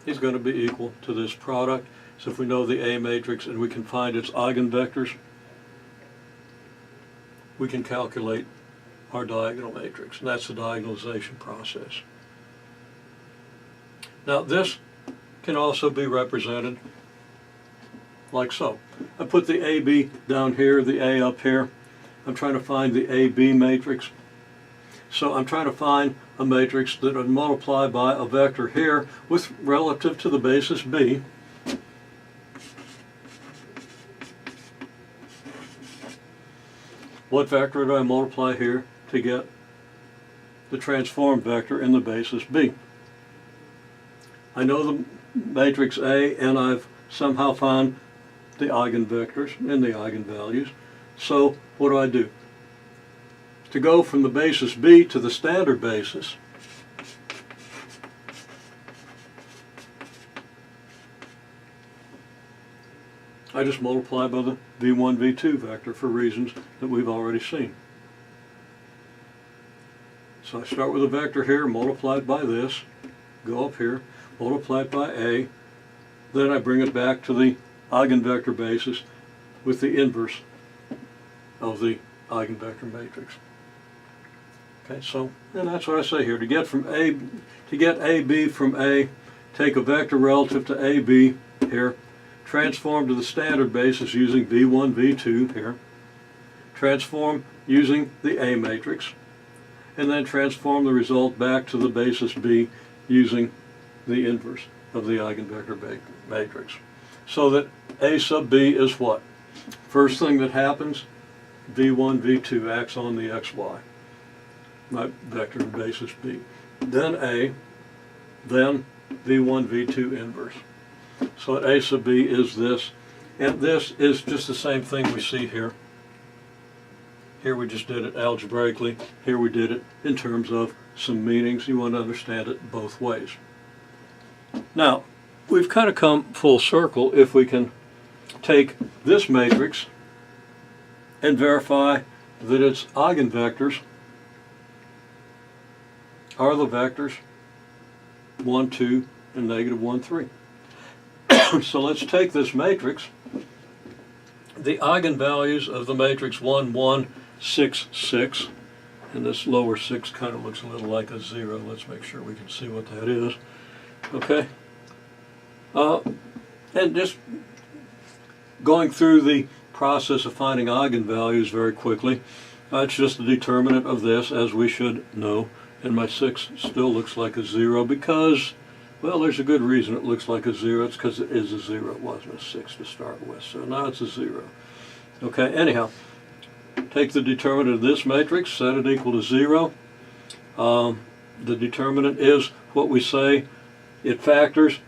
is going to be equal to this product. So if we know the A matrix and we can find its eigenvectors, we can calculate our diagonal matrix, and that's the diagonalization process. Now this can also be represented like so. I put the AB down here, the A up here. I'm trying to find the AB matrix. So I'm trying to find a matrix that would multiply by a vector here with relative to the basis B. What vector do I multiply here to get the transformed vector in the basis B? I know the matrix A, and I've somehow found the eigenvectors and the eigenvalues. So what do? To go from the basis B to the standard basis, I just multiply by the V1, V2 vector for reasons that we've already seen. So I start with a vector here, multiplied by this, go up here, multiplied by A, then I bring it back to the eigenvector basis with the inverse of the eigenvector matrix. Okay, so, and that's what I say here. To get AB from A, take a vector relative to AB here, transform to the standard basis using V1, V2 here, transform using the A matrix, and then transform the result back to the basis B using the inverse of the eigenvector matrix. So that A sub B is what? First thing that happens, V1, V2 acts on the XY, my vector basis B. Then A, then V1, V2 inverse. So that A sub B is this, and this is just the same thing we see here. Here we just did it algebraically, here we did it in terms of some meanings. You want to understand it both ways. Now, we've kind of come full circle if we can take this matrix and verify that its eigenvectors are the vectors 1, 2, and negative 1, 3. So let's take this matrix. The eigenvalues of the matrix 1, 1, 6, 6, and this lower 6 kind of looks a little like a 0. Let's make sure we can see what that is. Okay? And just going through the process of finding eigenvalues very quickly, it's just the determinant of this, as we should know. And my 6 still looks like a 0 because, well, there's a good reason it looks like a 0. It's because it is a 0. It wasn't a 6 to start with. So now it's a 0. Okay, anyhow, take the determinant of this matrix, set it equal to 0. The determinant is what we say it factors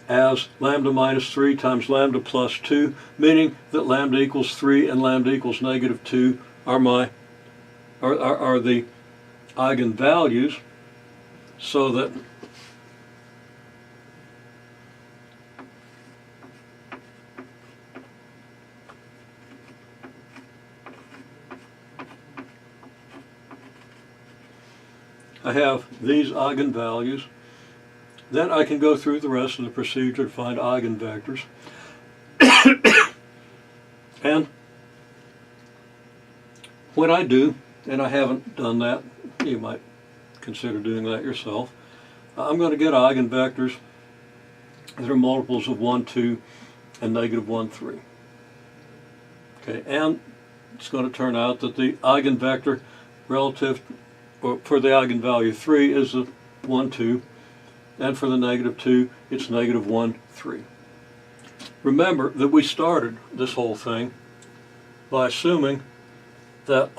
as lambda minus 3 times lambda plus 2, meaning that lambda equals 3 and lambda equals negative 2 are the eigenvalues, so that I have these eigenvalues. Then I can go through the rest of the procedure to find eigenvectors. And when I do, and I haven't done that, you might consider doing that yourself, I'm going to get eigenvectors that are multiples of 1, 2, and negative 1, 3. Okay, and it's going to turn out that the eigenvector relative, or for the eigenvalue 3 is the 1, 2, and for the negative 2, it's negative 1, 3. Remember that we started this whole thing by assuming that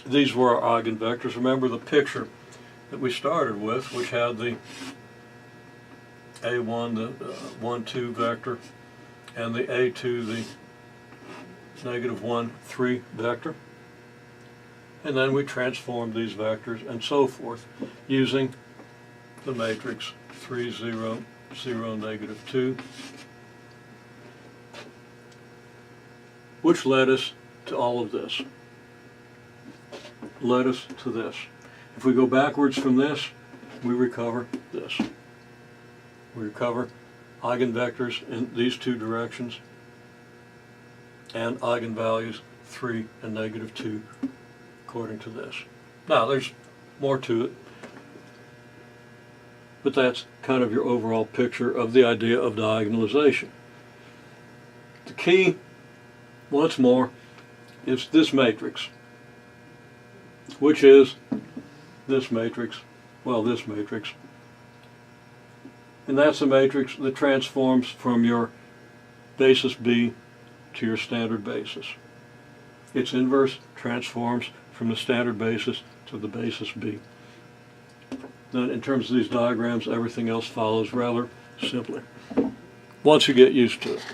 these were our eigenvectors. Remember the picture that we started with, which had the A1, the 1, 2 vector, and the A2, the negative 1, 3 vector. And then we transformed these vectors and so forth using the matrix 3, 0, 0, negative 2, which led us to all of this. Led us to this. If we go backwards from this, we recover this. We recover eigenvectors in these two directions and eigenvalues 3 and -2 according to this. Now there's more to it, but that's kind of your overall picture of the idea of diagonalization. The key, once more, is this matrix, which is this matrix, this matrix. And that's a matrix that transforms from your basis B to your standard basis. Its inverse transforms from the standard basis to the basis B. Then in terms of these diagrams, everything else follows rather simply, once you get used to it.